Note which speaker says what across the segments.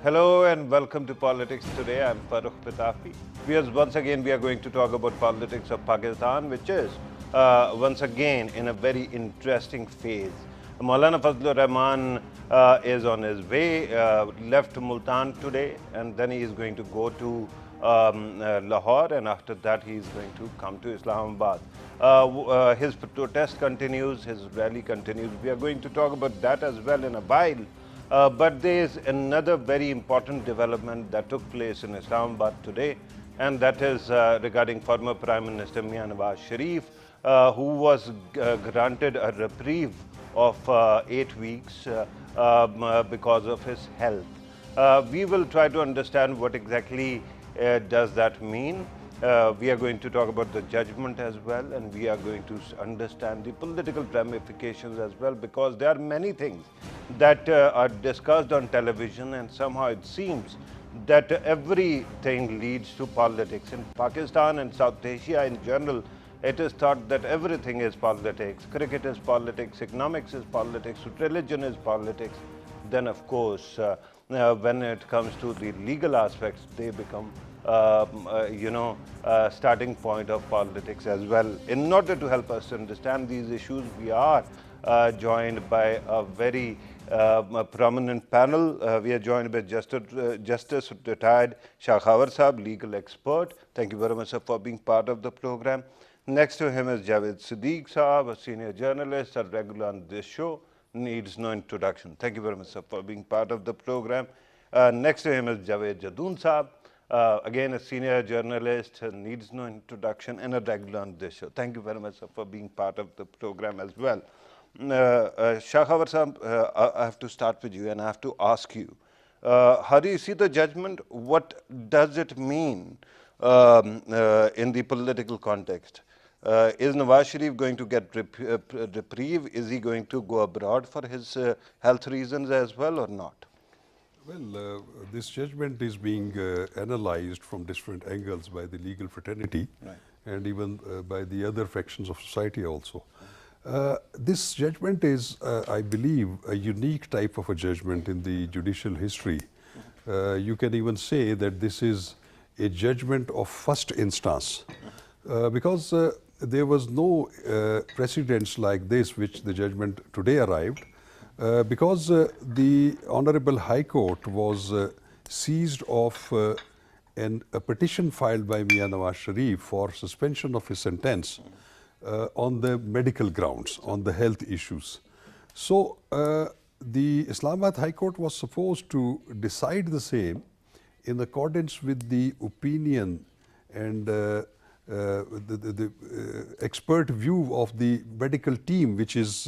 Speaker 1: Hello and welcome to Politics Today. I'm Farooq Pitafi. Once again, we are going to talk about politics of Pakistan, which is once again in a very interesting phase. Maulana Fazlur Rahman is on his way, left Multan today, and then he is going to go to Lahore, and after that he is going to come to Islamabad. His protest continues, his rally continues. We are going to talk about that as well in a while. But there is another very important development that took place in Islamabad today, and that is regarding former Prime Minister Mian Nawaz Sharif, who was granted a reprieve of 8 weeks because of his health. We will try to understand what exactly does that mean. We are going to talk about the judgment as well, and we are going to understand the political ramifications as well, because there are many things that are discussed on television, and somehow it seems that everything leads to politics. In Pakistan and South Asia in general, it is thought that everything is politics. Cricket is politics, economics is politics, religion is politics. Then, of course, when it comes to the legal aspects, they become starting point of politics as well. In order to help us understand these issues, we are joined by a very prominent panel. We are joined by Justice Retired Shakhawar Saab, legal expert. Thank you very much, sir, for being part of the program. Next to him is Javed Siddique Saab, a senior journalist, a regular on this show. Needs no introduction. Thank you very much, sir, for being part of the program. Next to him is Javed Jadoon Saab, again a senior journalist, needs no introduction, and a regular on this show. Thank you very much, sir, for being part of the program as well. Shakhawar Saab, I have to start with you, and I have to ask you, how do you see the judgment? What does it mean in the political context? Is Nawaz Sharif going to get reprieve? Is he going to go abroad for his health reasons as well, or not?
Speaker 2: Well, this judgment is being analyzed from different angles by the legal fraternity, right, and even by the other factions of society also. This judgment is, I believe, a unique type of a judgment in the judicial history. You can even say that this is a judgment of first instance, because there was no precedents like this which the judgment today arrived, because the Honorable High Court was seized of a petition filed by Mian Nawaz Sharif for suspension of his sentence on the medical grounds, on the health issues. So the Islamabad High Court was supposed to decide the same in accordance with the opinion and the expert view of the medical team which is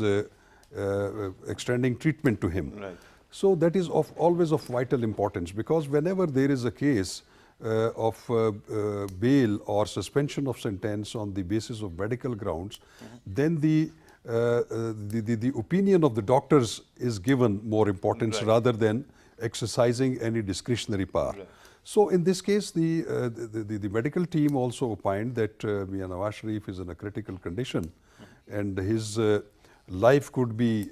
Speaker 2: extending treatment to him. Right. So that is always of vital importance, because whenever there is a case of bail or suspension of sentence on the basis of medical grounds, then the opinion of the doctors is given more importance, right, rather than exercising any discretionary power. Right. So in this case, the medical team also opined that Mian Nawaz Sharif is in a critical condition, and his life could be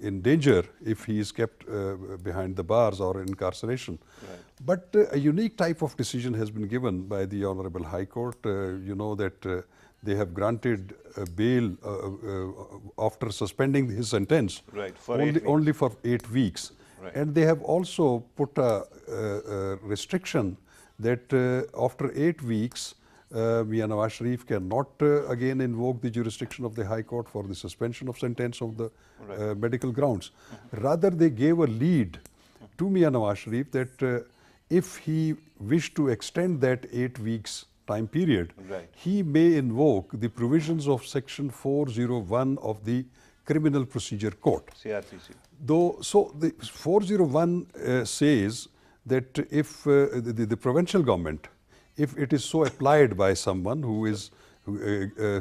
Speaker 2: in danger if he is kept behind the bars or incarceration. Right. But a unique type of decision has been given by the Honorable High Court. You know that they have granted bail after suspending his sentence, right, only for 8 weeks. Right. And they have also put a restriction that after 8 weeks, Mian Nawaz Sharif cannot again invoke the jurisdiction of the High Court for the suspension of sentence of the right, medical grounds. Rather, they gave a lead to Mian Nawaz Sharif that if he wished to extend that 8 weeks time period, right, he may invoke the provisions of Section 401 of the Criminal Procedure Code.
Speaker 1: CRPC.
Speaker 2: So the 401 says that if the provincial government, if it is so applied by someone who is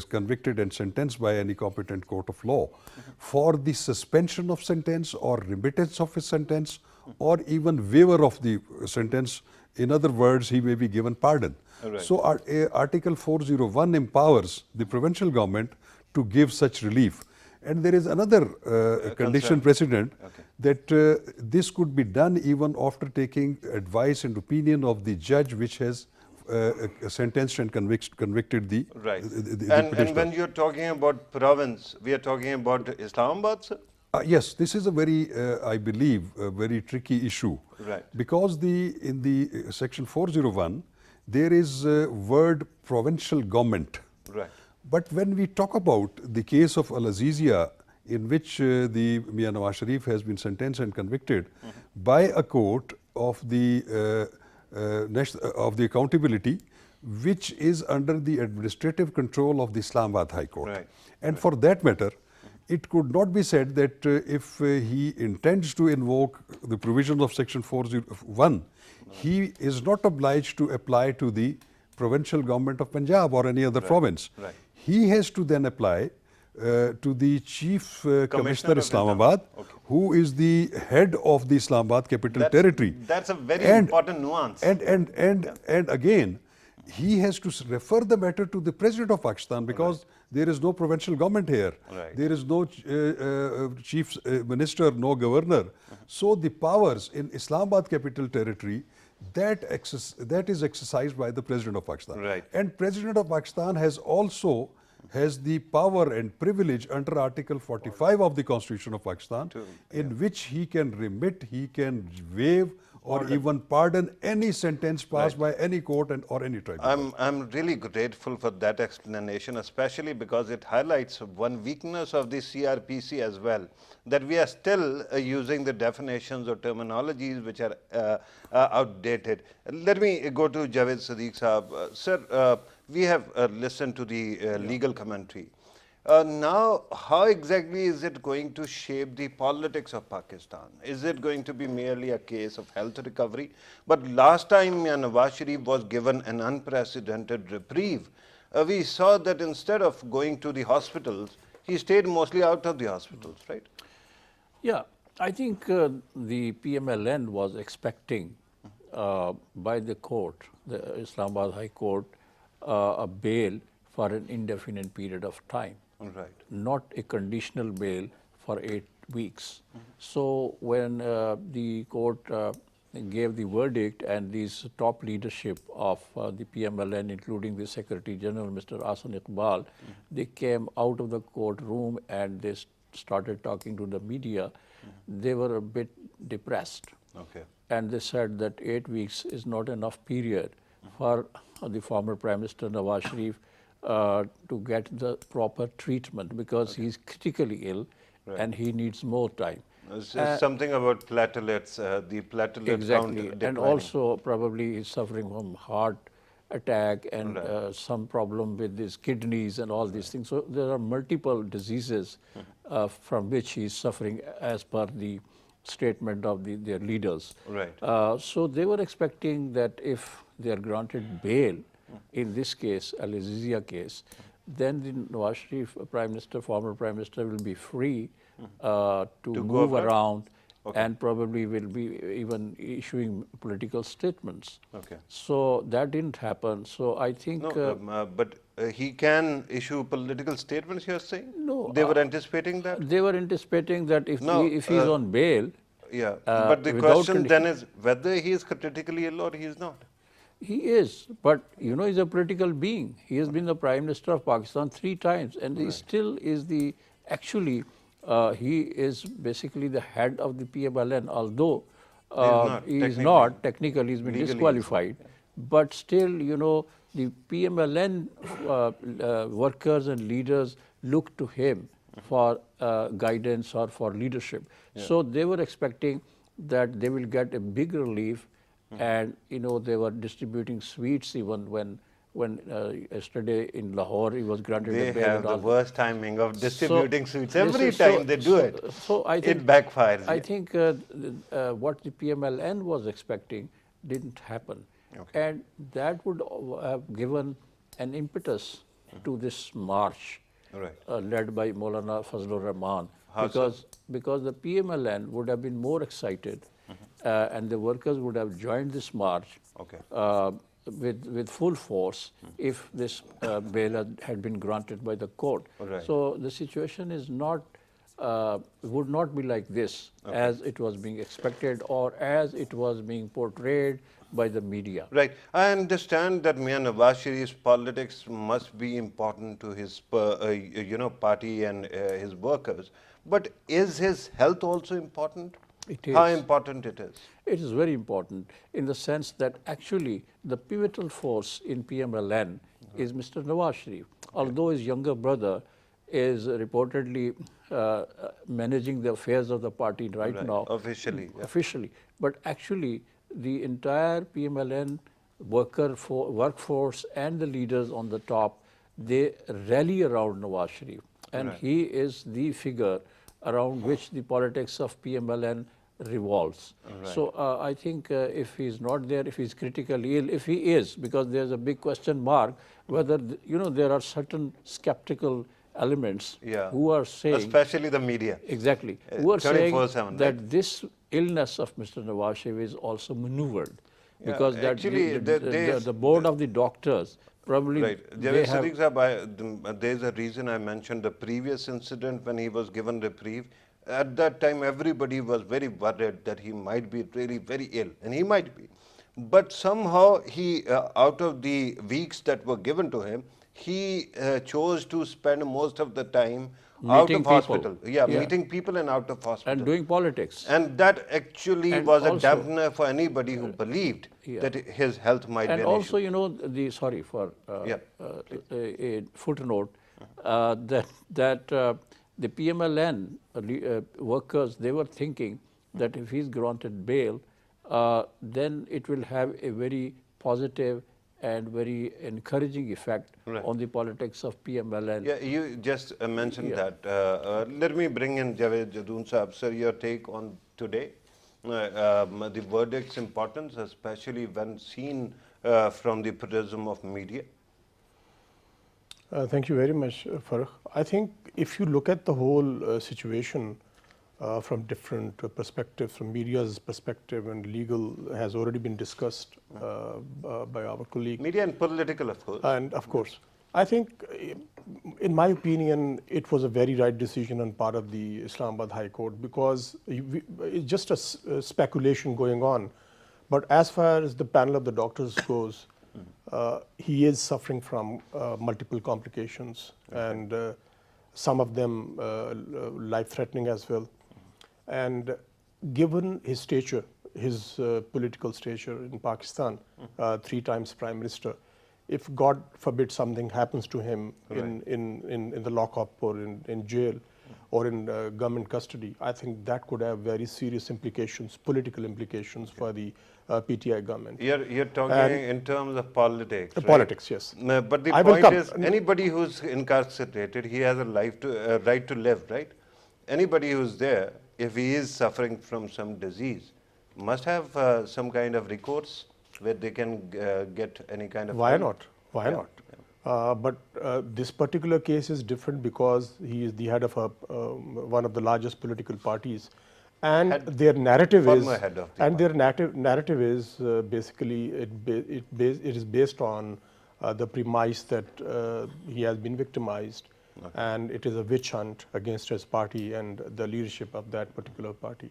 Speaker 2: convicted and sentenced by any competent court of law for the suspension of sentence or remittance of his sentence or even waiver of the sentence, in other words, he may be given pardon. Right. So Article 401 empowers the provincial government to give such relief. And there is another condition precedent that this could be done even after taking advice and opinion of the judge which has sentenced and convicted the,
Speaker 1: Right.
Speaker 2: the
Speaker 1: And
Speaker 2: petitioner.
Speaker 1: when you're talking about province, we are talking about Islamabad, sir?
Speaker 2: Yes, this is a very, I believe, a very tricky issue.
Speaker 1: Right.
Speaker 2: Because in the section 401, there is word provincial government.
Speaker 1: Right.
Speaker 2: But when we talk about the case of Al Azizia, in which the Mian Nawaz Sharif has been sentenced and convicted by a court of the accountability, which is under the administrative control of the Islamabad High Court.
Speaker 1: Right.
Speaker 2: And for that matter, it could not be said that if he intends to invoke the provisions of section 401, he is not obliged to apply to the provincial government of Punjab or any other province.
Speaker 1: Right.
Speaker 2: He has to then apply to the Chief Commissioner
Speaker 1: of
Speaker 2: Islamabad, who is the head of the Islamabad Capital Territory.
Speaker 1: That's a very important nuance.
Speaker 2: And again, he has to refer the matter to the President of Pakistan because there is no provincial government here.
Speaker 1: Right.
Speaker 2: There is no Chief Minister, no Governor. So the powers in Islamabad Capital Territory, that is exercised by the President of Pakistan.
Speaker 1: Right.
Speaker 2: And President of Pakistan has the power and privilege under Article 45 of the Constitution of Pakistan, in which he can remit, he can waive, or even pardon any sentence passed by any court or any tribunal.
Speaker 1: I'm really grateful for that explanation, especially because it highlights one weakness of the CRPC as well, that we are still using the definitions or terminologies which are outdated. Let me go to Javed Sadiq Saab. Sir, we have listened to the legal commentary. Now, how exactly is it going to shape the politics of Pakistan? Is it going to be merely a case of health recovery? But last time Nawaz Sharif was given an unprecedented reprieve, we saw that instead of going to the hospitals, he stayed mostly out of the hospitals, right?
Speaker 3: Yeah, I think the PMLN was expecting by the court, the Islamabad High Court, a bail for an indefinite period of time.
Speaker 1: Right.
Speaker 3: Not a conditional bail for 8 weeks. So when the court gave the verdict and these top leadership of the PMLN, including the Secretary General, Mr. Ahsan Iqbal, they came out of the courtroom and they started talking to the media. They were a bit depressed.
Speaker 1: Okay.
Speaker 3: And they said that 8 weeks is not enough period for the former Prime Minister Nawaz Sharif to get the proper treatment because he's critically ill and he needs more time.
Speaker 1: Something about platelets, the platelet
Speaker 3: Exactly,
Speaker 1: count
Speaker 3: and
Speaker 1: declining.
Speaker 3: also probably he's suffering from heart attack and some problem with his kidneys and all these things. So there are multiple diseases from which he's suffering as per the statement of their leaders.
Speaker 1: Right.
Speaker 3: So they were expecting that if they are granted bail, in this case, Al Azizia case, then the Nawaz Sharif former Prime Minister will be free to move around and probably will be even issuing political statements.
Speaker 1: Okay.
Speaker 3: So that didn't happen. So I think...
Speaker 1: but he can issue political statements, you're saying?
Speaker 3: No.
Speaker 1: They were anticipating that?
Speaker 3: They were anticipating that if he's on bail...
Speaker 1: Yeah, but the question then is whether he is critically ill or he is not.
Speaker 3: He is, but you know, he's a political being. He has been the Prime Minister of Pakistan 3 times, and he still is he is basically the head of the PMLN, although he is not, technically he's been disqualified. But still, you know, the PMLN workers and leaders look to him for guidance or for leadership. So they were expecting that they will get a big relief. And you know, they were distributing sweets even when yesterday in Lahore he was granted a bail.
Speaker 1: They have the worst timing of distributing sweets. Every time they do it,
Speaker 3: so I think
Speaker 1: it backfires.
Speaker 3: I think what the PMLN was expecting didn't happen, and that would have given an impetus to this march led by Maulana Fazlur Rahman, because the PMLN would have been more excited. And the workers would have joined this march with full force if this bail had been granted by the court.
Speaker 1: Right.
Speaker 3: So the situation is not would not be like this as it was being expected or as it was being portrayed by the media.
Speaker 1: Right. I understand that Mian Nawaz Sharif's politics must be important to his party and his workers. But is his health also important?
Speaker 3: It
Speaker 1: How
Speaker 3: is.
Speaker 1: important it is?
Speaker 3: It is very important in the sense that actually the pivotal force in PMLN is Mr. Nawaz Sharif. Although his younger brother is reportedly managing the affairs of the party right now.
Speaker 1: Officially. Yeah.
Speaker 3: Officially. But actually the entire PMLN workforce and the leaders on the top, they rally around Nawaz Sharif. And he is the figure around which the politics of PMLN revolves. So I think if he's not there, if he's critically ill, if he is, because there's a big question mark whether, there are certain skeptical elements who are saying,
Speaker 1: especially the media.
Speaker 3: Exactly. Who are saying
Speaker 1: 24/7,
Speaker 3: that
Speaker 1: right?
Speaker 3: this illness of Mr. Nawaz Sharif is also maneuvered. Because that
Speaker 1: actually,
Speaker 3: the board of the doctors probably
Speaker 1: Right.
Speaker 3: they
Speaker 1: Javed
Speaker 3: have,
Speaker 1: Sadiq Sahab, there's a reason I mentioned the previous incident when he was given reprieve. At that time, everybody was very worried that he might be really very ill, and he might be. But somehow he, out of the weeks that were given to him, he chose to spend most of the time out
Speaker 3: Meeting
Speaker 1: of
Speaker 3: people.
Speaker 1: hospital. Yeah, meeting people and out of hospital.
Speaker 3: and doing politics.
Speaker 1: And that actually
Speaker 3: And
Speaker 1: was a
Speaker 3: also-
Speaker 1: dampener for anybody who believed that his health might
Speaker 3: And
Speaker 1: be an
Speaker 3: also,
Speaker 1: issue.
Speaker 3: sorry for
Speaker 1: Yeah.
Speaker 3: a footnote, that the PMLN workers, they were thinking that if he's granted bail, then it will have a very positive and very encouraging effect on the politics of PMLN.
Speaker 1: Yeah, you just mentioned that. Let me bring in Javed Jadoon Sahab. Sir, your take on today, the verdict's importance, especially when seen from the prism of media.
Speaker 4: Thank you very much, Farah. I think if you look at the whole situation from different perspectives, from media's perspective and legal has already been discussed by our colleague.
Speaker 1: Media and political, of course.
Speaker 4: And of course, I think, in my opinion, it was a very right decision on part of the Islamabad High Court because it's just a speculation going on. But as far as the panel of the doctors goes, he is suffering from multiple complications and some of them life-threatening as well. And given his stature, his political stature in Pakistan, 3 times Prime Minister, if God forbid something happens to him in the lockup or in jail or in government custody, I think that could have very serious implications, political implications for the PTI government.
Speaker 1: You're talking in terms of politics, right?
Speaker 4: Politics, yes.
Speaker 1: But the
Speaker 4: I will
Speaker 1: point
Speaker 4: come.
Speaker 1: is, anybody who's incarcerated, he has a right to live, right? Anybody who's there, if he is suffering from some disease, must have some kind of recourse where they can get any kind of
Speaker 4: Why
Speaker 1: help.
Speaker 4: not? Why not? But this particular case is different because he is the head of one of the largest political parties, and their narrative is,
Speaker 1: former head of the
Speaker 4: and their narrative is basically it is based on the premise that he has been victimized, and it is a witch hunt against his party and the leadership of that particular party.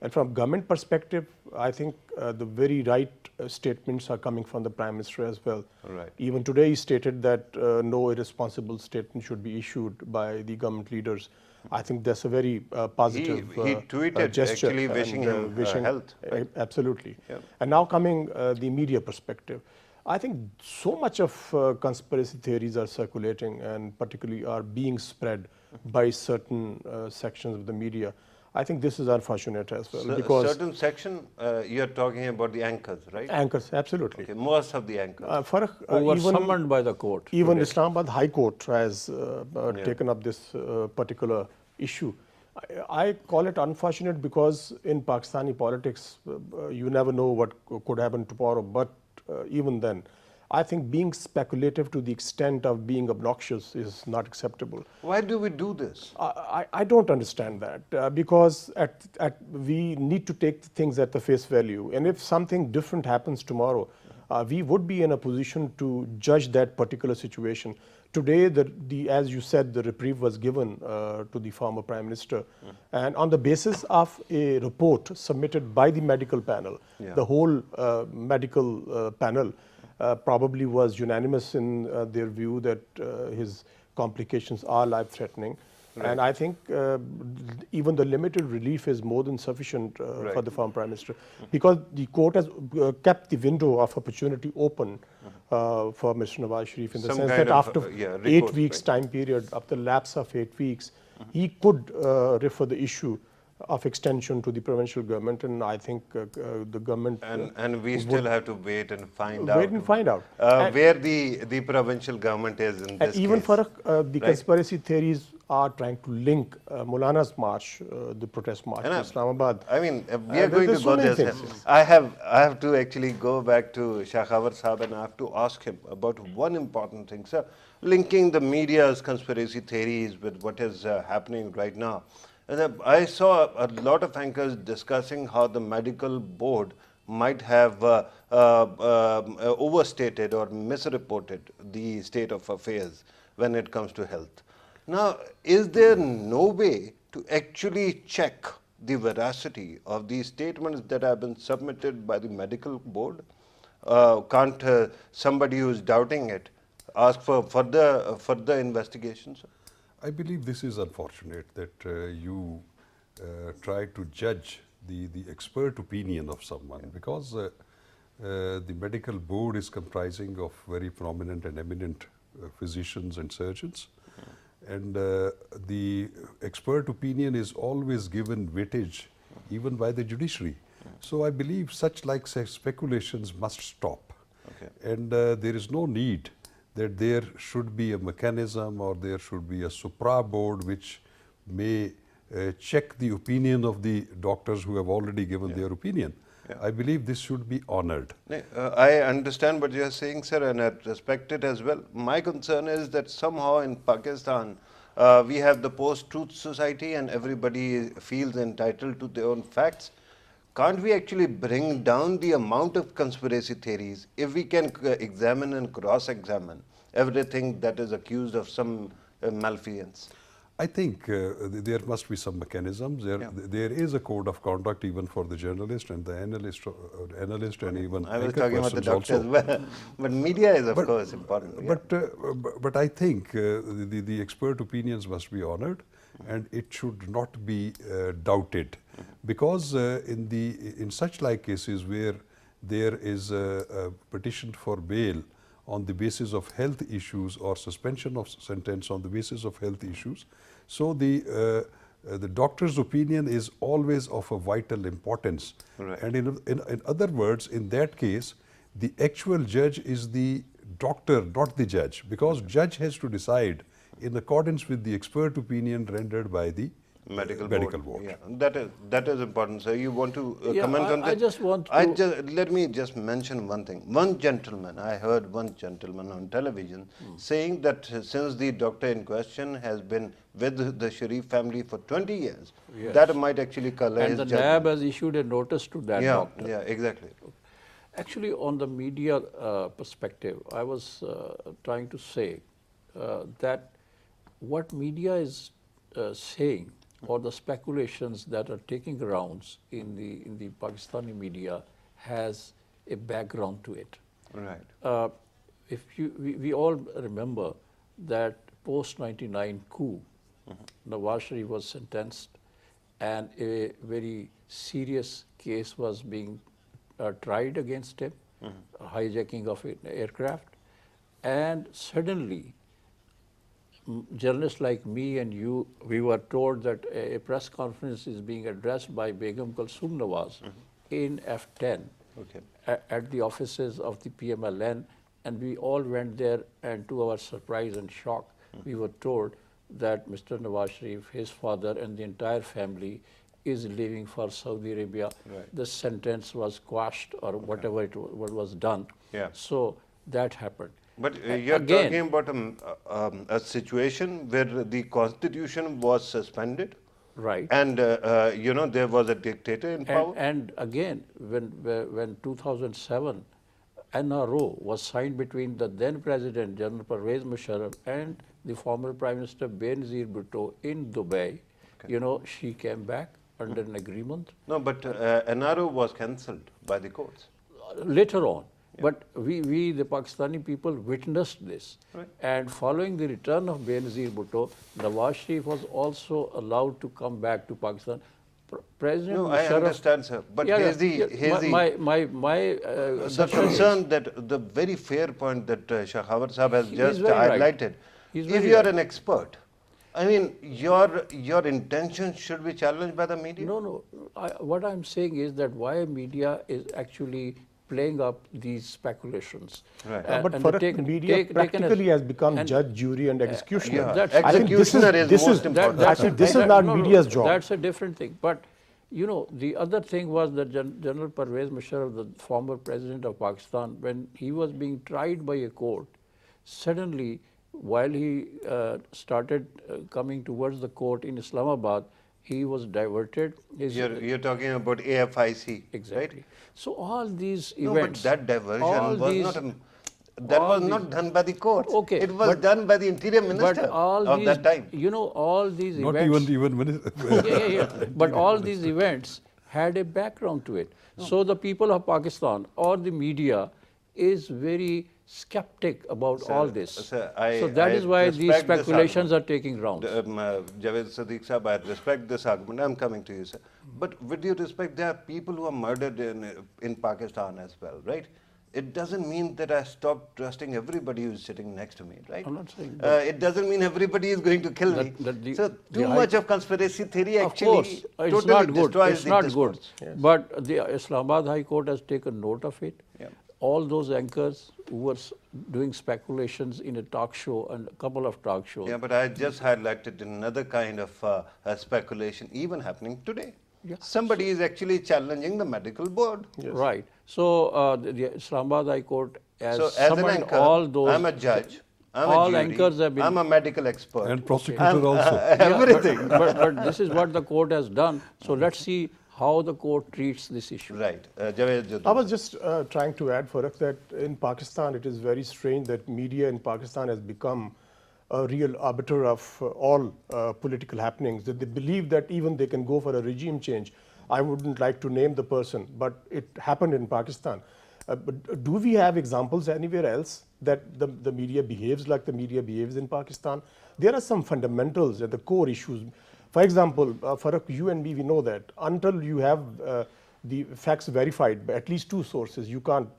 Speaker 4: And from government perspective, I think the very right statements are coming from the Prime Minister as well.
Speaker 1: Right.
Speaker 4: Even today he stated that no irresponsible statement should be issued by the government leaders. I think that's a very positive
Speaker 1: He tweeted
Speaker 4: gesture.
Speaker 1: actually wishing
Speaker 4: and,
Speaker 1: him health. Right?
Speaker 4: Absolutely.
Speaker 1: Yeah.
Speaker 4: And now coming the media perspective, I think so much of conspiracy theories are circulating and particularly are being spread by certain sections of the media. I think this is unfortunate as well because
Speaker 1: certain section, you're talking about the anchors, right?
Speaker 4: anchors, absolutely.
Speaker 1: Okay, most of the anchors.
Speaker 4: Farah,
Speaker 3: who were summoned by the court.
Speaker 4: even Islamabad High Court has taken up this particular issue. I call it unfortunate because in Pakistani politics, you never know what could happen tomorrow. But even then, I think being speculative to the extent of being obnoxious is not acceptable.
Speaker 1: Why do we do this?
Speaker 4: I don't understand that because we need to take things at the face value. And if something different happens tomorrow, we would be in a position to judge that particular situation. Today, as you said, the reprieve was given to the former Prime Minister. And on the basis of a report submitted by the medical panel, the whole medical panel probably was unanimous in their view that his complications are life-threatening. And I think even the limited relief is more than sufficient for the former Prime Minister, because the court has kept the window of opportunity open for Mr. Nawaz Sharif, in the
Speaker 1: Some
Speaker 4: sense
Speaker 1: kind
Speaker 4: that
Speaker 1: of,
Speaker 4: after
Speaker 1: recourse,
Speaker 4: 8 weeks
Speaker 1: right.
Speaker 4: time period, after lapse of 8 weeks, he could refer the issue of extension to the provincial government, and I think the government
Speaker 1: And we still have to wait and find out.
Speaker 4: wait and find out.
Speaker 1: Where the provincial government is in this
Speaker 4: And even
Speaker 1: case.
Speaker 4: for the
Speaker 1: right?
Speaker 4: conspiracy theories are trying to link Maulana's march, the protest march
Speaker 1: And
Speaker 4: to Islamabad.
Speaker 1: I mean, we are going
Speaker 4: there's
Speaker 1: to
Speaker 4: so
Speaker 1: go
Speaker 4: many
Speaker 1: there.
Speaker 4: things.
Speaker 1: I have to actually go back to Shah Khawar Sahab, and I have to ask him about one important thing, sir. Linking the media's conspiracy theories with what is happening right now. And I saw a lot of anchors discussing how the medical board might have overstated or misreported the state of affairs when it comes to health. Now, is there no way to actually check the veracity of these statements that have been submitted by the medical board? Can't somebody who is doubting it ask for further investigations?
Speaker 2: I believe this is unfortunate that you try to judge the expert opinion of someone, because the medical board is comprising of very prominent and eminent physicians and surgeons, and the expert opinion is always given weightage even by the judiciary. So I believe such speculations must stop.
Speaker 1: Okay.
Speaker 2: And there is no need that there should be a mechanism or there should be a supra board which may check the opinion of the doctors who have already given their opinion. I believe this should be honored.
Speaker 1: I understand what you are saying, sir, and I respect it as well. My concern is that somehow in Pakistan, we have the post-truth society and everybody feels entitled to their own facts. Can't we actually bring down the amount of conspiracy theories if we can examine and cross-examine everything that is accused of some malfeasance?
Speaker 2: I think there must be some mechanisms. There is a code of conduct even for the journalist and the analyst and even
Speaker 1: I was
Speaker 2: anchor
Speaker 1: talking about the
Speaker 2: persons
Speaker 1: doctor as
Speaker 2: also.
Speaker 1: well. But media is, of course, important.
Speaker 2: But I think the expert opinions must be honored, and it should not be doubted, because in such cases where there is a petition for bail on the basis of health issues or suspension of sentence on the basis of health issues, so the doctor's opinion is always of a vital importance.
Speaker 1: Right.
Speaker 2: And in other words, in that case, the actual judge is the doctor, not the judge, because judge has to decide in accordance with the expert opinion rendered by the
Speaker 1: medical
Speaker 2: board.
Speaker 1: Yeah, that is important, sir. You want to comment on that?
Speaker 3: I just want to...
Speaker 1: Let me just mention one thing. One gentleman, I heard one gentleman on television saying that since the doctor in question has been with the Sharif family for 20 years, that might actually color his
Speaker 3: And the
Speaker 1: judgment.
Speaker 3: NAB has issued a notice to that doctor.
Speaker 1: Yeah, exactly.
Speaker 3: Actually, on the media perspective, I was trying to say that what media is saying, or the speculations that are taking rounds in the Pakistani media, has a background to it.
Speaker 1: Right.
Speaker 3: We all remember that post 99 coup, Nawaz Sharif was sentenced, and a very serious case was being tried against him, hijacking of an aircraft, and suddenly journalists like me and you, we were told that a press conference is being addressed by Begum Kulsum Nawaz in F10 at the offices of the PMLN, and we all went there, and to our surprise and shock, we were told that Mr. Nawaz Sharif, his father, and the entire family is leaving for Saudi Arabia.
Speaker 1: Right.
Speaker 3: The sentence was quashed, or whatever what was done.
Speaker 1: Yeah.
Speaker 3: So that happened.
Speaker 1: But you're
Speaker 3: Again,
Speaker 1: talking about a situation where the constitution was suspended,
Speaker 3: right.
Speaker 1: and there was a dictator in power.
Speaker 3: And again, when 2007, NRO was signed between the then President General Pervez Musharraf and the former Prime Minister Benazir Bhutto in Dubai, you know, she came back under an agreement.
Speaker 1: No, but NRO was cancelled by the courts.
Speaker 3: Later on. But we, the Pakistani people, witnessed this.
Speaker 1: Right.
Speaker 3: And following the return of Benazir Bhutto, Nawaz Sharif was also allowed to come back to Pakistan. President
Speaker 1: No, I
Speaker 3: Musharraf,
Speaker 1: understand, sir. But here's the the concern that the very fair point that Shekhawat Sahab has
Speaker 3: He
Speaker 1: just
Speaker 3: is very right.
Speaker 1: highlighted.
Speaker 3: He's
Speaker 1: If
Speaker 3: very
Speaker 1: you are
Speaker 3: right.
Speaker 1: an expert, I mean, your intentions should be challenged by the media.
Speaker 3: No. What I'm saying is that why media is actually playing up these speculations.
Speaker 1: Right.
Speaker 4: But
Speaker 3: and
Speaker 4: for
Speaker 3: they
Speaker 4: media practically has become
Speaker 3: and-
Speaker 4: judge, jury, and executioner.
Speaker 1: Yeah,
Speaker 3: That's-
Speaker 4: I think
Speaker 1: executioner is most important.
Speaker 4: I think this is not media's job.
Speaker 3: That's a different thing. But you know, the other thing was that General Pervez Musharraf, the former president of Pakistan, when he was being tried by a court, suddenly, while he started coming towards the court in Islamabad, he was diverted.
Speaker 1: You're talking about AFIC,
Speaker 3: Exactly.
Speaker 1: right?
Speaker 3: So all these
Speaker 1: No, but
Speaker 3: events.
Speaker 1: that diversion
Speaker 3: all
Speaker 1: was
Speaker 3: these-
Speaker 1: not that
Speaker 3: all
Speaker 1: was
Speaker 3: these-
Speaker 1: not done by the courts.
Speaker 3: Okay,
Speaker 1: It was
Speaker 3: but-
Speaker 1: done by the interior minister
Speaker 3: But all
Speaker 1: of
Speaker 3: these,
Speaker 1: that time.
Speaker 3: you know, all these
Speaker 2: Not
Speaker 3: events.
Speaker 2: even
Speaker 3: Yeah. But all these events had a background to it. So the people of Pakistan or the media is very skeptic about all this.
Speaker 1: sir,
Speaker 3: So that
Speaker 1: I
Speaker 3: is why these
Speaker 1: respect this
Speaker 3: speculations are
Speaker 1: argument.
Speaker 3: taking rounds.
Speaker 1: Javed Sadiq Sahab, I respect this argument. I'm coming to you, sir. But with due respect, there are people who are murdered in Pakistan as well, right? It doesn't mean that I stop trusting everybody who's sitting next to me, right?
Speaker 3: I'm not saying
Speaker 1: It doesn't mean everybody is going to kill me. So too much of conspiracy theory
Speaker 3: Of
Speaker 1: actually
Speaker 3: course, it's
Speaker 1: totally
Speaker 3: not good.
Speaker 1: destroys
Speaker 3: It's
Speaker 1: the
Speaker 3: not good.
Speaker 1: discourse.
Speaker 3: But the Islamabad High Court has taken note of it.
Speaker 1: Yeah.
Speaker 3: All those anchors who were doing speculations in a talk show and a couple of talk shows.
Speaker 1: Yeah, but I just highlighted another kind of speculation even happening today.
Speaker 3: Yeah.
Speaker 1: Somebody is actually challenging the medical board.
Speaker 3: Right. So the Islamabad High Court has
Speaker 1: So as an
Speaker 3: summoned
Speaker 1: anchor,
Speaker 3: all those.
Speaker 1: I'm a judge, I'm
Speaker 3: all
Speaker 1: a jury,
Speaker 3: anchors have been.
Speaker 1: I'm a medical expert.
Speaker 2: and prosecutor
Speaker 1: I'm,
Speaker 2: also.
Speaker 1: everything.
Speaker 3: But this is what the court has done. So let's see how the court treats this issue.
Speaker 1: Right. Javed Jadoo.
Speaker 4: I was just trying to add, Faraq, that in Pakistan it is very strange that media in Pakistan has become a real arbiter of all political happenings. That they believe that even they can go for a regime change. I wouldn't like to name the person, but it happened in Pakistan. But do we have examples anywhere else that the media behaves like the media behaves in Pakistan? There are some fundamentals and the core issues. For example, Faraq, you and me, we know that until you have the facts verified by at least two sources, you can't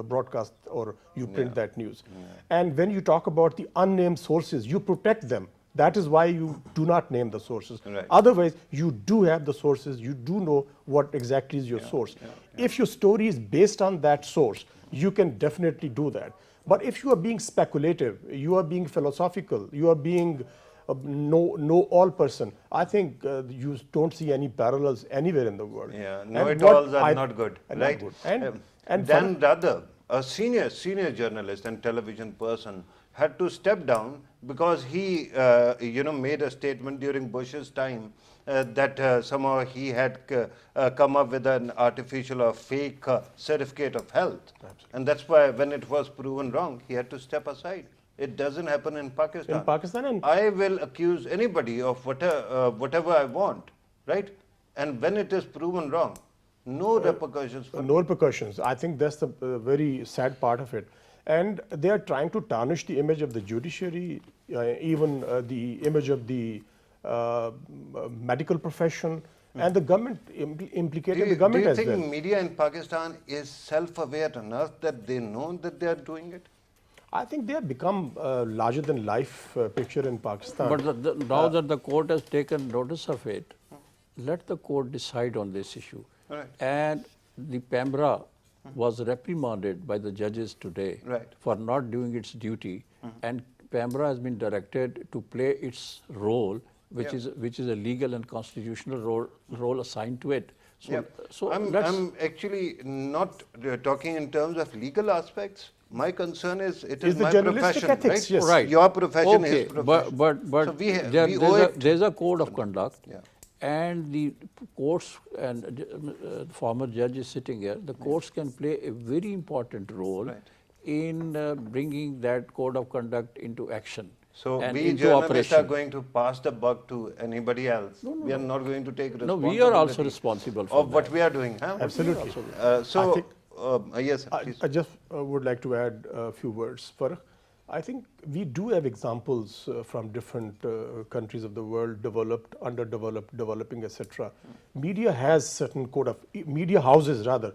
Speaker 4: broadcast or you print that news. And when you talk about the unnamed sources, you protect them. That is why you do not name the sources.
Speaker 1: Right.
Speaker 4: Otherwise, you do have the sources, you do know what exactly is your source. If your story is based on that source, you can definitely do that. But if you are being speculative, you are being philosophical, you are being know-all person, I think you don't see any parallels anywhere in the world.
Speaker 1: Yeah,
Speaker 4: And
Speaker 1: know-it-alls
Speaker 4: what
Speaker 1: are
Speaker 4: I-
Speaker 1: not good,
Speaker 4: not
Speaker 1: right?
Speaker 4: good. And
Speaker 1: Dan Rather, a senior journalist and television person, had to step down because he, made a statement during Bush's time that somehow he had come up with an artificial or fake certificate of health. And that's why when it was proven wrong, he had to step aside. It doesn't happen in Pakistan.
Speaker 4: In Pakistan and-
Speaker 1: I will accuse anybody of whatever I want, right? And when it is proven wrong, no repercussions for
Speaker 4: No repercussions. I think that's the very sad part of it. And they are trying to tarnish the image of the judiciary, even the image of the medical profession, and the government, implicated the government
Speaker 1: do you
Speaker 4: as
Speaker 1: think
Speaker 4: well.
Speaker 1: media in Pakistan is self-aware enough that they know that they are doing it?
Speaker 4: I think they have become a larger than life picture in Pakistan.
Speaker 3: But now that the court has taken notice of it, let the court decide on this issue.
Speaker 1: Right.
Speaker 3: And the PEMRA was reprimanded by the judges today
Speaker 1: Right.
Speaker 3: for not doing its duty, and PEMRA has been directed to play its role, which is a legal and constitutional role assigned to it. So,
Speaker 1: Yeah.
Speaker 3: so
Speaker 1: I'm actually not talking in terms of legal aspects. My concern is it is
Speaker 4: Is the
Speaker 1: my
Speaker 4: journalistic
Speaker 1: profession,
Speaker 4: ethics,
Speaker 1: right?
Speaker 4: yes.
Speaker 3: Right.
Speaker 1: Your profession
Speaker 3: Okay,
Speaker 1: is profession.
Speaker 3: but
Speaker 1: So we owe it.
Speaker 3: there's a code of conduct.
Speaker 1: Yeah.
Speaker 3: and the courts, and the former judge is sitting here, the courts can play a very important role in bringing that code of conduct into action.
Speaker 1: So
Speaker 3: and
Speaker 1: we
Speaker 3: into
Speaker 1: journalists are
Speaker 3: operation.
Speaker 1: going to pass the buck to anybody else. We are not going to take
Speaker 3: No,
Speaker 1: responsibility.
Speaker 3: we are also responsible for
Speaker 1: of what
Speaker 3: that.
Speaker 1: we are doing. Huh?
Speaker 4: Absolutely.
Speaker 1: So,
Speaker 4: I think-
Speaker 1: yes, please.
Speaker 4: I just would like to add a few words. Farah, I think we do have examples from different countries of the world, developed, underdeveloped, developing, etc. Media has certain code of, media houses rather.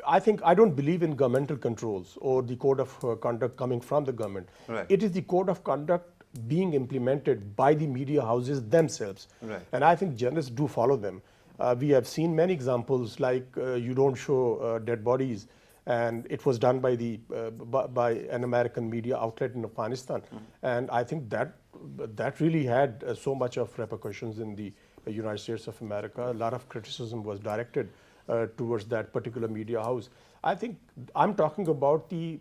Speaker 4: I don't believe in governmental controls or the code of conduct coming from the government.
Speaker 1: Right.
Speaker 4: It is the code of conduct being implemented by the media houses themselves.
Speaker 1: Right.
Speaker 4: And I think journalists do follow them. We have seen many examples like you don't show dead bodies, and it was done by by an American media outlet in Afghanistan. And I think that really had so much of repercussions in the United States of America. A lot of criticism was directed towards that particular media house. I think I'm talking about the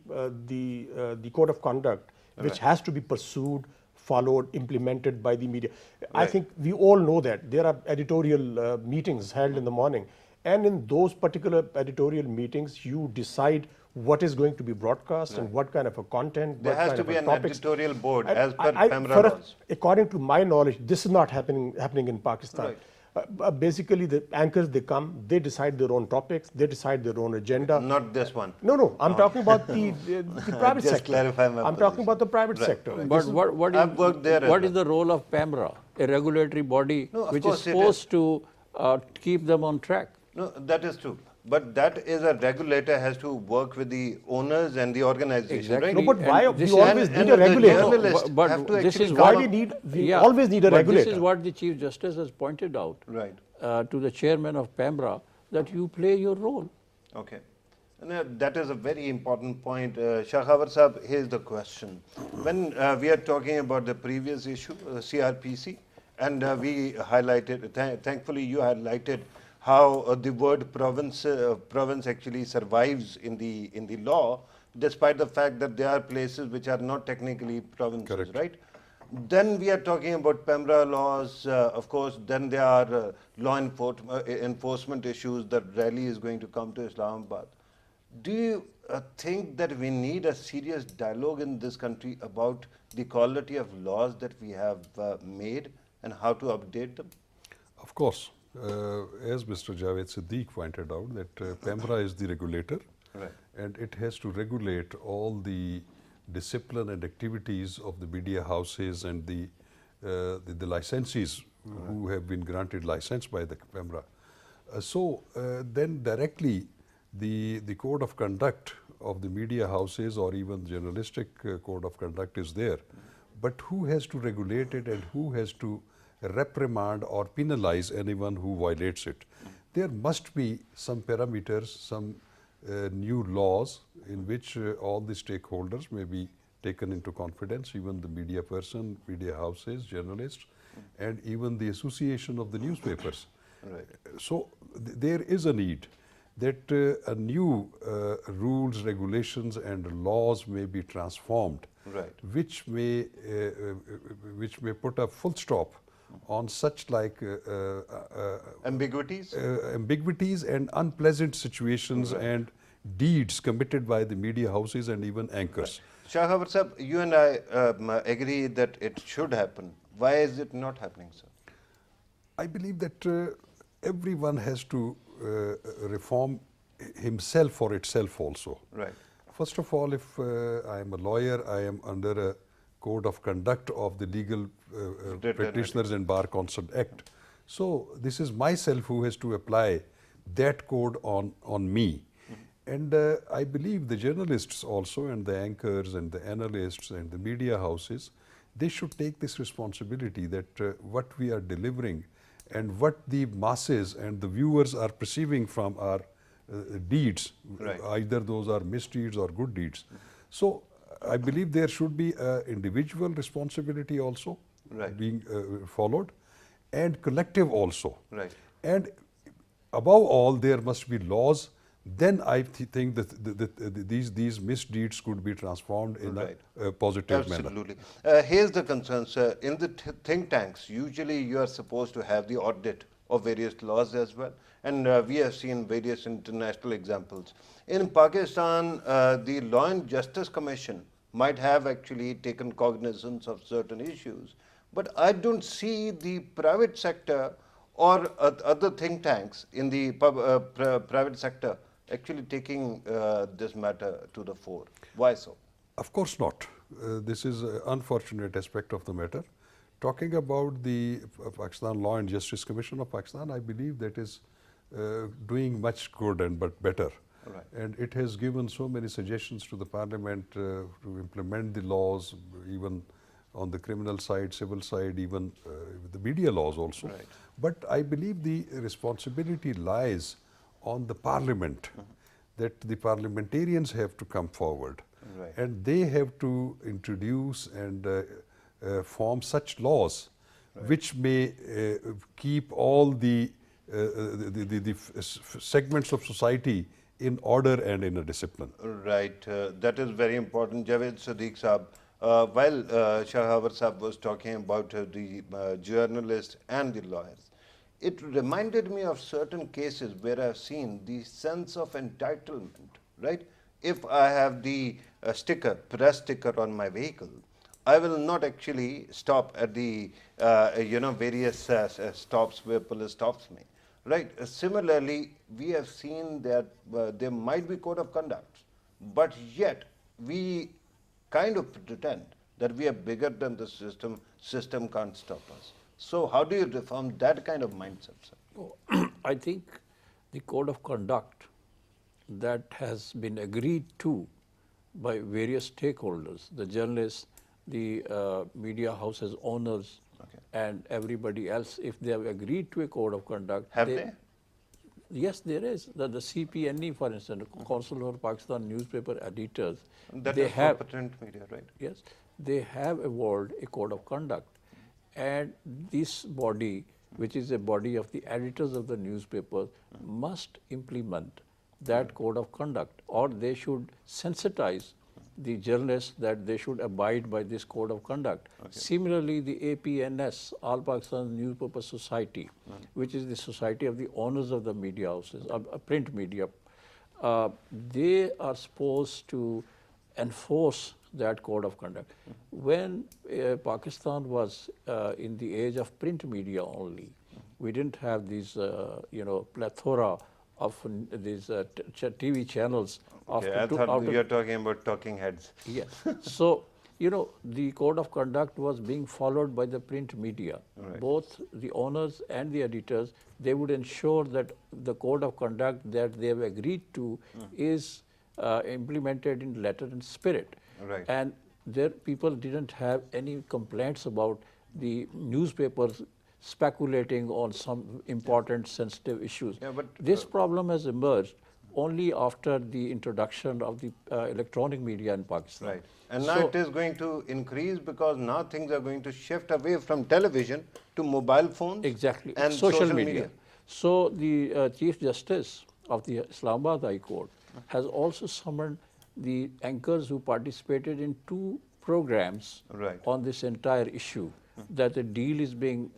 Speaker 4: code of conduct, which has to be pursued, followed, implemented by the media. I think we all know that there are editorial meetings held in the morning, and in those particular editorial meetings, you decide what is going to be broadcast and what kind of a content.
Speaker 1: There
Speaker 4: what
Speaker 1: has
Speaker 4: kind
Speaker 1: to
Speaker 4: of
Speaker 1: be
Speaker 4: a
Speaker 1: an
Speaker 4: topics.
Speaker 1: editorial board
Speaker 4: And
Speaker 1: as per PEMRA
Speaker 4: Farah,
Speaker 1: laws.
Speaker 4: according to my knowledge, this is not happening in Pakistan.
Speaker 1: Right.
Speaker 4: Basically, the anchors, they come, they decide their own topics, they decide their own agenda.
Speaker 1: Not this one.
Speaker 4: No, I'm talking about the private
Speaker 1: Just
Speaker 4: sector.
Speaker 1: clarify my
Speaker 4: I'm
Speaker 1: position.
Speaker 4: talking about the private
Speaker 1: Right,
Speaker 4: sector.
Speaker 1: right.
Speaker 3: But what
Speaker 1: I've worked there as
Speaker 3: what is
Speaker 1: well.
Speaker 3: the role of PEMRA, a regulatory body
Speaker 1: No, of
Speaker 3: which is
Speaker 1: course it is.
Speaker 3: supposed to keep them on track?
Speaker 1: No, that is true. But that is a regulator has to work with the owners and the organization,
Speaker 3: Exactly.
Speaker 1: right?
Speaker 4: No, but
Speaker 3: And
Speaker 4: why
Speaker 3: this
Speaker 4: we
Speaker 3: is-
Speaker 4: always
Speaker 1: and
Speaker 4: need a
Speaker 1: the
Speaker 4: regulator?
Speaker 1: journalists
Speaker 3: But
Speaker 1: have to
Speaker 3: this
Speaker 1: actually
Speaker 3: is
Speaker 1: come
Speaker 4: why
Speaker 1: up-
Speaker 4: we always need a
Speaker 3: but
Speaker 4: regulator.
Speaker 3: This is what the Chief Justice has pointed out
Speaker 1: Right.
Speaker 3: to the chairman of PEMRA, that you play your role.
Speaker 1: Okay. And, that is a very important point. Shahawar Sahab, here's the question. When we are talking about the previous issue, CRPC, and we highlighted, thankfully you highlighted how the word province actually survives in the law, despite the fact that there are places which are not technically provinces,
Speaker 2: Correct.
Speaker 1: right? Then we are talking about PEMRA laws, of course, then there are law enforcement issues that rally is going to come to Islamabad. Do you think that we need a serious dialogue in this country about the quality of laws that we have made and how to update them?
Speaker 2: Of course, as Mr. Javed Siddique pointed out, that PEMRA is the regulator,
Speaker 1: Right.
Speaker 2: and it has to regulate all the discipline and activities of the media houses and the licensees who have been granted license by the PEMRA. Then directly the code of conduct of the media houses or even journalistic code of conduct is there. But who has to regulate it and who has to reprimand or penalize anyone who violates it? There must be some parameters, some new laws in which all the stakeholders may be taken into confidence, even the media person, media houses, journalists, and even the association of the newspapers.
Speaker 1: Right.
Speaker 2: So there is a need that a new rules, regulations, and laws may be transformed,
Speaker 1: Right.
Speaker 2: which may put a full stop on such like
Speaker 1: Ambiguities?
Speaker 2: ambiguities and unpleasant situations and deeds committed by the media houses and even anchors.
Speaker 1: Shahawar Sahab, you and I agree that it should happen. Why is it not happening, sir?
Speaker 2: I believe that everyone has to reform himself or itself also.
Speaker 1: Right.
Speaker 2: First of all, if I am a lawyer, I am under a code of conduct of the Legal Practitioners and Bar Council Act. So this is myself who has to apply that code on me. And I believe the journalists also and the anchors and the analysts and the media houses, they should take this responsibility that what we are delivering and what the masses and the viewers are perceiving from our deeds,
Speaker 1: Right.
Speaker 2: either those are misdeeds or good deeds. So I believe there should be individual responsibility also
Speaker 1: Right.
Speaker 2: being followed, and collective also.
Speaker 1: Right.
Speaker 2: And above all, there must be laws then I think that these misdeeds could be transformed in a positive manner.
Speaker 1: Absolutely. Here's the concern, sir. In the think tanks, usually you are supposed to have the audit of various laws as well. And we have seen various international examples. In Pakistan, the Law and Justice Commission might have actually taken cognizance of certain issues. But I don't see the private sector or other think tanks in the private sector actually taking this matter to the fore. Why so?
Speaker 2: Of course not. This is an unfortunate aspect of the matter. Talking about the Pakistan Law and Justice Commission of Pakistan, I believe that is doing much good and but better.
Speaker 1: Right.
Speaker 2: And it has given so many suggestions to the Parliament to implement the laws, even on the criminal side, civil side, even the media laws also.
Speaker 1: Right.
Speaker 2: But I believe the responsibility lies on the Parliament, that the parliamentarians have to come forward.
Speaker 1: Right.
Speaker 2: And they have to introduce and form such laws which may keep all the segments of society in order and in a discipline.
Speaker 1: Right, that is very important. Javed Sadiq Saab, while Shahawar Saab was talking about the journalists and the lawyers, it reminded me of certain cases where I've seen the sense of entitlement, right? If I have the press sticker on my vehicle, I will not actually stop at the various stops where police stops me. Right. Similarly, we have seen that there might be code of conduct, but yet we kind of pretend that we are bigger than the system. System can't stop us. So how do you reform that kind of mindset, sir?
Speaker 3: I think the code of conduct that has been agreed to by various stakeholders, the journalists, the media houses owners, and everybody else, if they have agreed to a code of conduct.
Speaker 1: Have they?
Speaker 3: Yes, there is. The CPNE, for instance, Council for Pakistan Newspaper Editors,
Speaker 1: That
Speaker 3: they
Speaker 1: is
Speaker 3: have,
Speaker 1: for print media, right?
Speaker 3: yes, they have evolved a code of conduct. And this body, which is a body of the editors of the newspapers, must implement that code of conduct, or they should sensitize the journalists that they should abide by this code of conduct. Similarly, the APNS, All Pakistan Newspaper Society, which is the society of the owners of the media houses, print media, they are supposed to enforce that code of conduct. When Pakistan was in the age of print media only, we didn't have these, plethora of these TV channels.
Speaker 1: Okay, I thought you were talking about talking heads.
Speaker 3: Yes. So, the code of conduct was being followed by the print media.
Speaker 1: Right.
Speaker 3: Both the owners and the editors, they would ensure that the code of conduct that they have agreed to is implemented in letter and spirit.
Speaker 1: Right.
Speaker 3: And there people didn't have any complaints about the newspapers speculating on some important sensitive issues.
Speaker 1: Yeah, but,
Speaker 3: this problem has emerged only after the introduction of the electronic media in Pakistan.
Speaker 1: Right. And now it is going to increase because now things are going to shift away from television to mobile phones.
Speaker 3: Exactly.
Speaker 1: And
Speaker 3: social media. So the Chief Justice of the Islamabad High Court has also summoned the anchors who participated in 2 programs on this entire issue, that a deal is being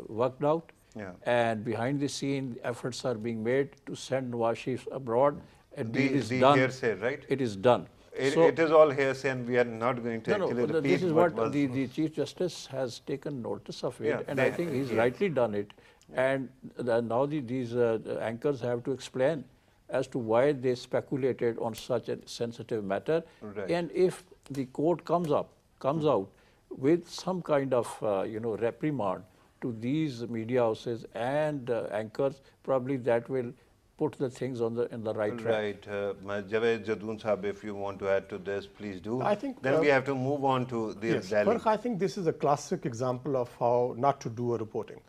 Speaker 3: worked out.
Speaker 1: Yeah.
Speaker 3: And behind the scene, efforts are being made to send Nawaz Sharif abroad. A deal is
Speaker 1: the
Speaker 3: done.
Speaker 1: hearsay, right?
Speaker 3: It is done.
Speaker 1: It is all hearsay, and we are not going to actually repeat
Speaker 3: this is what
Speaker 1: was.
Speaker 3: the Chief Justice has taken notice of it,
Speaker 1: Yeah,
Speaker 3: and I think he's rightly done it. And now these anchors have to explain as to why they speculated on such a sensitive matter.
Speaker 1: Right.
Speaker 3: And if the court comes out with some kind of reprimand to these media houses and anchors, probably that will put the things in the right track.
Speaker 1: Right. Javed Jadoon Saab, if you want to add to this, please do.
Speaker 4: I think,
Speaker 1: then we have to move on to the
Speaker 4: Yes,
Speaker 1: rally.
Speaker 4: Farrukh, I think this is a classic example of how not to do a reporting.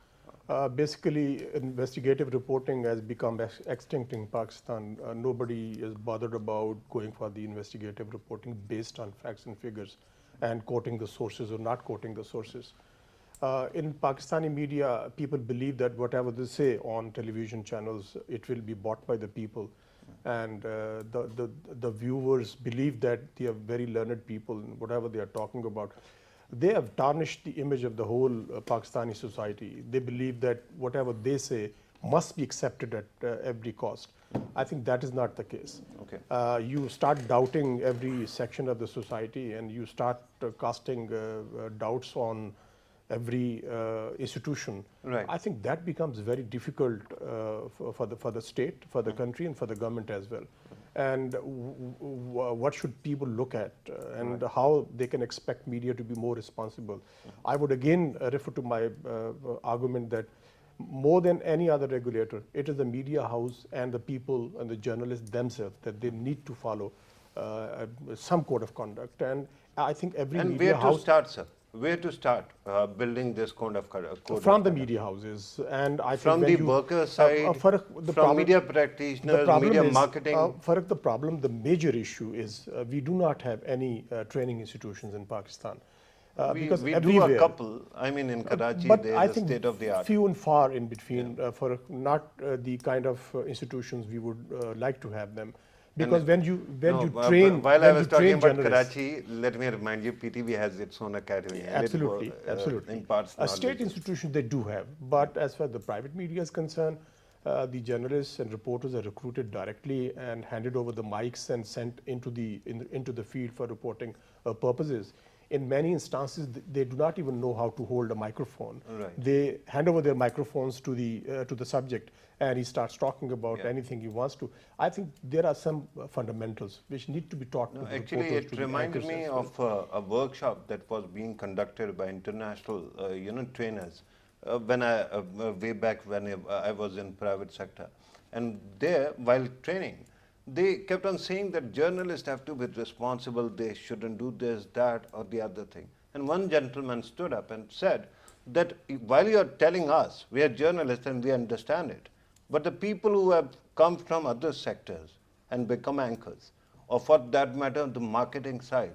Speaker 4: Basically, investigative reporting has become extinct in Pakistan. Nobody is bothered about going for the investigative reporting based on facts and figures and quoting the sources or not quoting the sources. In Pakistani media, people believe that whatever they say on television channels, it will be bought by the people. and the viewers believe that they are very learned people in whatever they are talking about. They have tarnished the image of the whole Pakistani society. They believe that whatever they say must be accepted at every cost. I think that is not the case.
Speaker 1: Okay.
Speaker 4: You start doubting every section of the society, and you start casting doubts on every institution.
Speaker 1: Right.
Speaker 4: I think that becomes very difficult for the state, for the country, and for the government as well. And what should people look at, and how they can expect media to be more responsible? I would again refer to my argument that more than any other regulator, it is the media house and the people and the journalists themselves that they need to follow some code of conduct. And I think every
Speaker 1: And
Speaker 4: media
Speaker 1: where
Speaker 4: house
Speaker 1: to start, sir? Where to start building this code of code?
Speaker 4: from the media houses, and I
Speaker 1: From
Speaker 4: think
Speaker 1: the
Speaker 4: when
Speaker 1: worker side,
Speaker 4: Farrukh,
Speaker 1: from media practitioners, media marketing.
Speaker 4: Farukh, the problem, the major issue is we do not have any training institutions in Pakistan. Because
Speaker 1: we do
Speaker 4: everywhere,
Speaker 1: a couple. I mean, in Karachi,
Speaker 4: but
Speaker 1: there
Speaker 4: I
Speaker 1: is a
Speaker 4: think
Speaker 1: state of the art.
Speaker 4: few and far in between for not the kind of institutions we would like to have them. Because when you train,
Speaker 1: while I was talking about
Speaker 4: journalists,
Speaker 1: Karachi, let me remind you, PTV has its own academy. and it
Speaker 4: absolutely,
Speaker 1: will,
Speaker 4: absolutely.
Speaker 1: imparts
Speaker 4: A state
Speaker 1: knowledge.
Speaker 4: institution they do have, but as far as the private media is concerned, the journalists and reporters are recruited directly and handed over the mics and sent into the field for reporting purposes. In many instances, they do not even know how to hold a microphone.
Speaker 1: Right.
Speaker 4: They hand over their microphones to the subject, and he starts talking about anything he wants to. I think there are some fundamentals which need to be taught to the
Speaker 1: Actually,
Speaker 4: reporters,
Speaker 1: it
Speaker 4: to the
Speaker 1: reminded
Speaker 4: anchors
Speaker 1: me
Speaker 4: as well.
Speaker 1: of a workshop that was being conducted by international, trainers. When way back when I was in private sector, and there, while training, they kept on saying that journalists have to be responsible. They shouldn't do this, that, or the other thing. And one gentleman stood up and said that while you are telling us, we are journalists and we understand it, but the people who have come from other sectors and become anchors, or for that matter, the marketing side,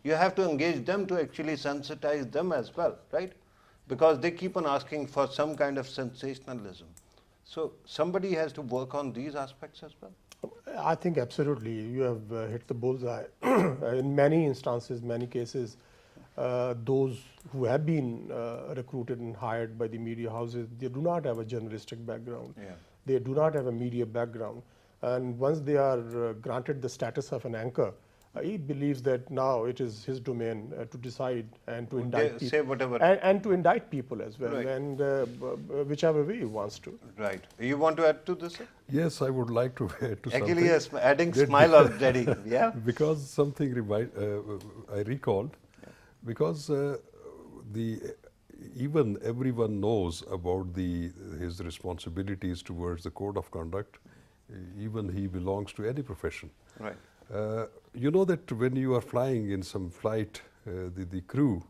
Speaker 1: you have to engage them to actually sensitize them as well, right? Because they keep on asking for some kind of sensationalism. So somebody has to work on these aspects as well.
Speaker 4: I think absolutely. You have hit the bullseye. In many instances, many cases, those who have been recruited and hired by the media houses, they do not have a journalistic background.
Speaker 1: Yeah.
Speaker 4: They do not have a media background. And once they are granted the status of an anchor, he believes that now it is his domain to decide and to indict people.
Speaker 1: Say whatever.
Speaker 4: And to indict people as well,
Speaker 1: Right.
Speaker 4: and whichever way he wants to.
Speaker 1: Right. You want to add to this, sir?
Speaker 2: Yes, I would like to add to
Speaker 1: Actually,
Speaker 2: something.
Speaker 1: yes, adding smile already. Yeah.
Speaker 2: Because something I recalled, because even everyone knows about his responsibilities towards the code of conduct, even he belongs to any profession.
Speaker 1: Right.
Speaker 2: You know that when you are flying in some flight, the crew,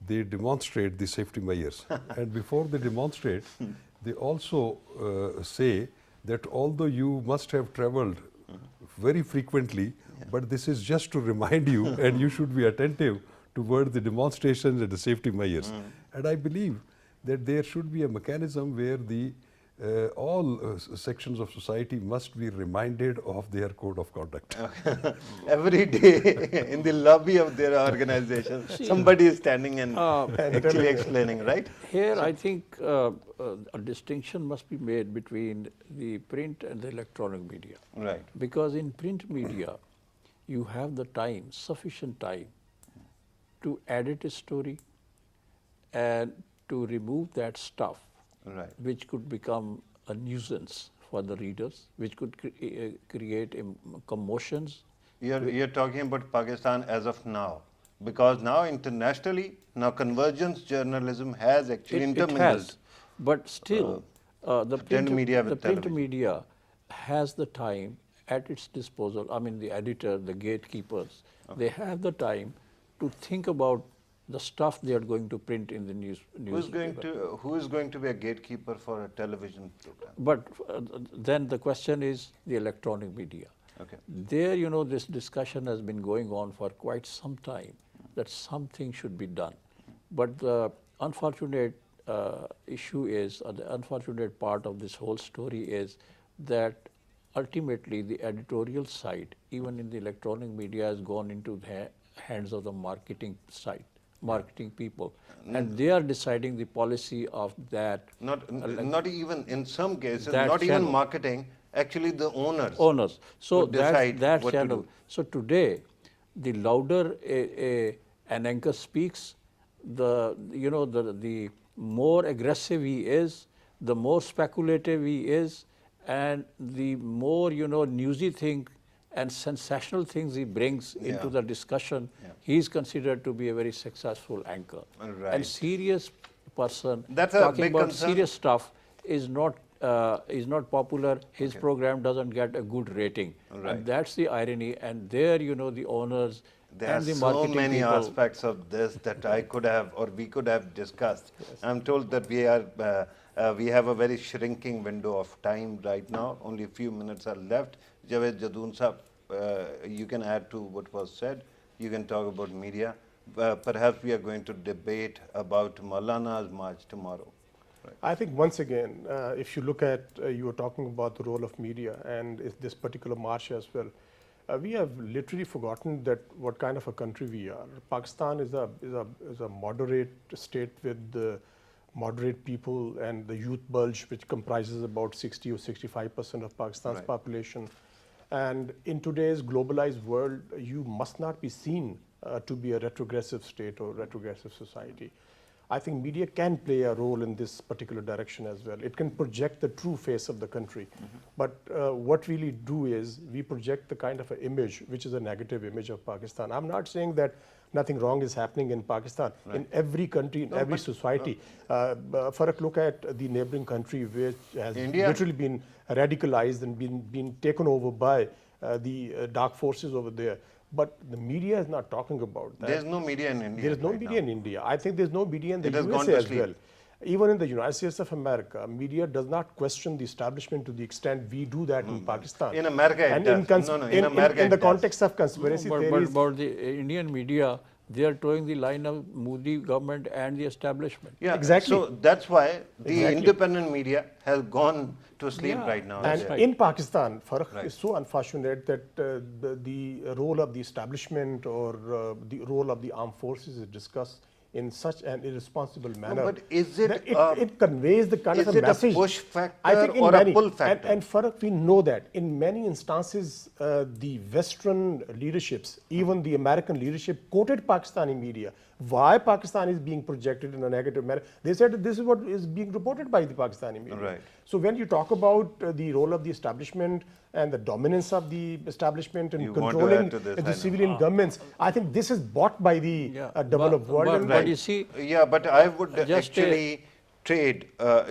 Speaker 2: they demonstrate the safety measures. And before they demonstrate, they also say that although you must have traveled very frequently, but this is just to remind you and you should be attentive toward the demonstrations and the safety measures. And I believe that there should be a mechanism where all sections of society must be reminded of their code of conduct.
Speaker 1: Every day in the lobby of their organization, somebody is standing and actually explaining, right?
Speaker 3: Here, I think a distinction must be made between the print and the electronic media.
Speaker 1: Right.
Speaker 3: Because in print media, you have the time, sufficient time, to edit a story and to remove that stuff,
Speaker 1: Right.
Speaker 3: which could become a nuisance for the readers, which could create commotions.
Speaker 1: You're talking about Pakistan as of now, because now internationally, now convergence journalism has actually
Speaker 3: It
Speaker 1: intermingled.
Speaker 3: has, but still, the
Speaker 1: print media with
Speaker 3: print
Speaker 1: television.
Speaker 3: media has the time at its disposal. I mean, the editor, the gatekeepers, they have the time to think about the stuff they are going to print in the news.
Speaker 1: Who is going to be a gatekeeper for a television program?
Speaker 3: But then the question is the electronic media.
Speaker 1: Okay.
Speaker 3: There, this discussion has been going on for quite some time that something should be done. But the unfortunate issue is, or the unfortunate part of this whole story is that ultimately the editorial side, even in the electronic media, has gone into the hands of the marketing side, marketing people. And they are deciding the policy of that.
Speaker 1: Not even, in some cases,
Speaker 3: That
Speaker 1: not even
Speaker 3: channel.
Speaker 1: marketing, actually the owners.
Speaker 3: Owners. So
Speaker 1: would decide
Speaker 3: that
Speaker 1: what to
Speaker 3: channel.
Speaker 1: do.
Speaker 3: So today, the louder an anchor speaks, the the more aggressive he is, the more speculative he is, and the more newsy thing and sensational things he brings into the discussion, he is considered to be a very successful anchor.
Speaker 1: Right.
Speaker 3: And serious person
Speaker 1: That's a
Speaker 3: talking
Speaker 1: big
Speaker 3: about
Speaker 1: concern.
Speaker 3: serious stuff is not popular. His program doesn't get a good rating, and that's the irony. And there, the owners
Speaker 1: There are
Speaker 3: and the
Speaker 1: so
Speaker 3: marketing
Speaker 1: many
Speaker 3: people.
Speaker 1: aspects of this that I could have or we could have discussed. I'm told that we have a very shrinking window of time right now. Only a few minutes are left. Javed Jadoon Saab, you can add to what was said. You can talk about media. Perhaps we are going to debate about Maulana's march tomorrow.
Speaker 4: I think once again, if you look at, you were talking about the role of media and this particular march as well. We have literally forgotten that what kind of a country we are. Pakistan is a moderate state with moderate people and the youth bulge, which comprises about 60 or 65% of Pakistan's population. And in today's globalized world, you must not be seen to be a retrogressive state or retrogressive society. I think media can play a role in this particular direction as well. It can project the true face of the country. But what really do is we project the kind of an image which is a negative image of Pakistan. I'm not saying that nothing wrong is happening in Pakistan. In every country, in every society. Faraq, look at the neighboring country which has
Speaker 1: India.
Speaker 4: literally been radicalized and been taken over by the dark forces over there. But the media is not talking about that.
Speaker 1: There's no media in India.
Speaker 4: There is no
Speaker 1: right
Speaker 4: media
Speaker 1: now.
Speaker 4: in India. I think there's no media in the
Speaker 1: It has gone
Speaker 4: USA
Speaker 1: to
Speaker 4: as
Speaker 1: sleep.
Speaker 4: well. Even in the United States of America, media does not question the establishment to the extent we do that in Pakistan.
Speaker 1: In America it
Speaker 4: and
Speaker 1: does. In America
Speaker 4: in
Speaker 1: it
Speaker 4: the
Speaker 1: does.
Speaker 4: context of conspiracy
Speaker 3: but
Speaker 4: theories,
Speaker 3: about the Indian media, they are towing the line of Modi government and the establishment.
Speaker 1: Yeah,
Speaker 4: Exactly.
Speaker 1: So that's why the
Speaker 4: Exactly.
Speaker 1: independent media has gone to sleep
Speaker 3: Yeah.
Speaker 1: right now.
Speaker 3: That's
Speaker 4: and
Speaker 3: right.
Speaker 4: in Pakistan, Faraq
Speaker 1: Right.
Speaker 4: is so unfortunate that the role of the establishment or the role of the armed forces is discussed in such an irresponsible manner.
Speaker 1: but is it,
Speaker 4: that it conveys the kind
Speaker 1: is
Speaker 4: of a
Speaker 1: it a
Speaker 4: message.
Speaker 1: push factor
Speaker 4: I think in
Speaker 1: or a
Speaker 4: many,
Speaker 1: pull factor?
Speaker 4: And Faraq, we know that in many instances, the Western leaderships, even the American leadership, quoted Pakistani media. Why Pakistan is being projected in a negative manner? They said that this is what is being reported by the Pakistani media.
Speaker 1: Right.
Speaker 4: So when you talk about the role of the establishment and the dominance of the establishment in
Speaker 1: You want to
Speaker 4: controlling
Speaker 1: add to this, I
Speaker 4: the
Speaker 1: know.
Speaker 4: civilian governments, I think this is bought by the developed world.
Speaker 3: but-
Speaker 4: and
Speaker 3: but you see,
Speaker 1: Yeah, but I would
Speaker 3: Just
Speaker 1: actually trade, a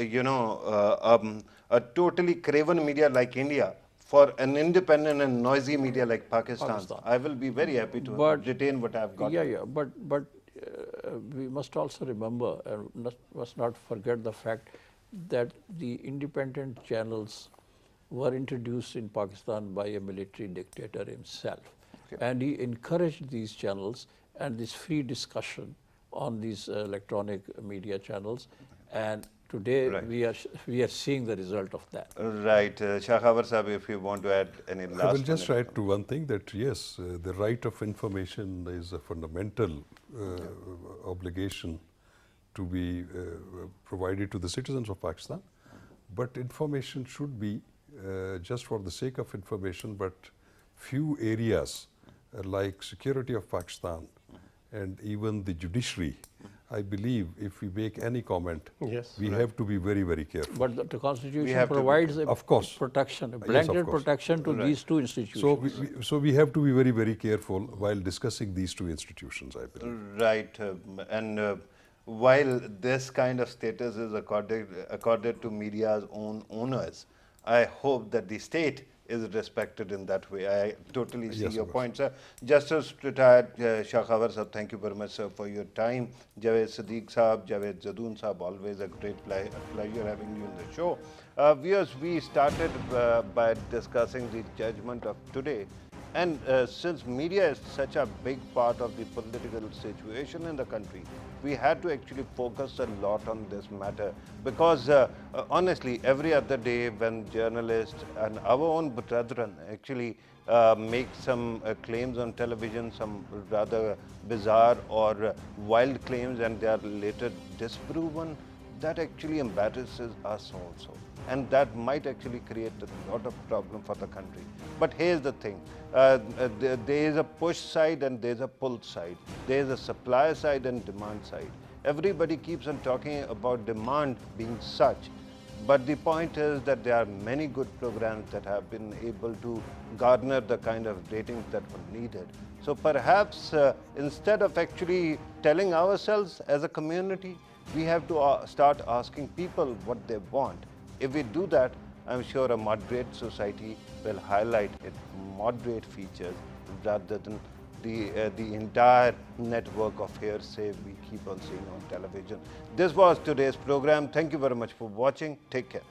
Speaker 1: totally craven media like India for an independent and noisy media like Pakistan. I will be very happy to
Speaker 3: But-
Speaker 1: retain what I've got.
Speaker 3: But we must also remember and must not forget the fact that the independent channels were introduced in Pakistan by a military dictator himself. And he encouraged these channels and this free discussion on these electronic media channels. And today we are seeing the result of that.
Speaker 1: Right. Shah Khabar Sahib, if you want to add any last
Speaker 2: I will just
Speaker 1: minute.
Speaker 2: add to one thing that yes, the right of information is a fundamental obligation to be provided to the citizens of Pakistan. But information should be just for the sake of information, but few areas like security of Pakistan and even the judiciary, I believe if we make any comment,
Speaker 4: Yes.
Speaker 2: we have to be very, very careful.
Speaker 3: But the Constitution
Speaker 1: have to be-
Speaker 3: provides a
Speaker 2: Of course.
Speaker 3: protection, a
Speaker 2: Yes, of
Speaker 3: blanket
Speaker 2: course.
Speaker 3: protection to these two institutions.
Speaker 2: So we have to be very, very careful while discussing these two institutions, I believe.
Speaker 1: Right. And while this kind of status is accorded to media's own owners, I hope that the state is respected in that way. I totally see
Speaker 2: Yes,
Speaker 1: your
Speaker 2: of
Speaker 1: point, sir. Justice retired Shah Khabar Sahib, thank you very much, sir, for your time. Javed Sadiq Sahib, Javed Jadoon Sahib, always a great pleasure having you in the show. Viewers, we started by discussing the judgment of today. And since media is such a big part of the political situation in the country, we had to actually focus a lot on this matter because honestly, every other day when journalists and our own brethren actually make some claims on television, some rather bizarre or wild claims, and they are later disproven, that actually embarrasses us also. And that might actually create a lot of problem for the country. But here's the thing, there is a push side and there's a pull side. There is a supply side and demand side. Everybody keeps on talking about demand being such, but the point is that there are many good programs that have been able to garner the kind of ratings that were needed. So perhaps instead of actually telling ourselves as a community, we have to start asking people what they want. If we do that, I'm sure a moderate society will highlight its moderate features rather than the entire network of hearsay we keep on seeing on television. This was today's program. Thank you very much for watching. Take care.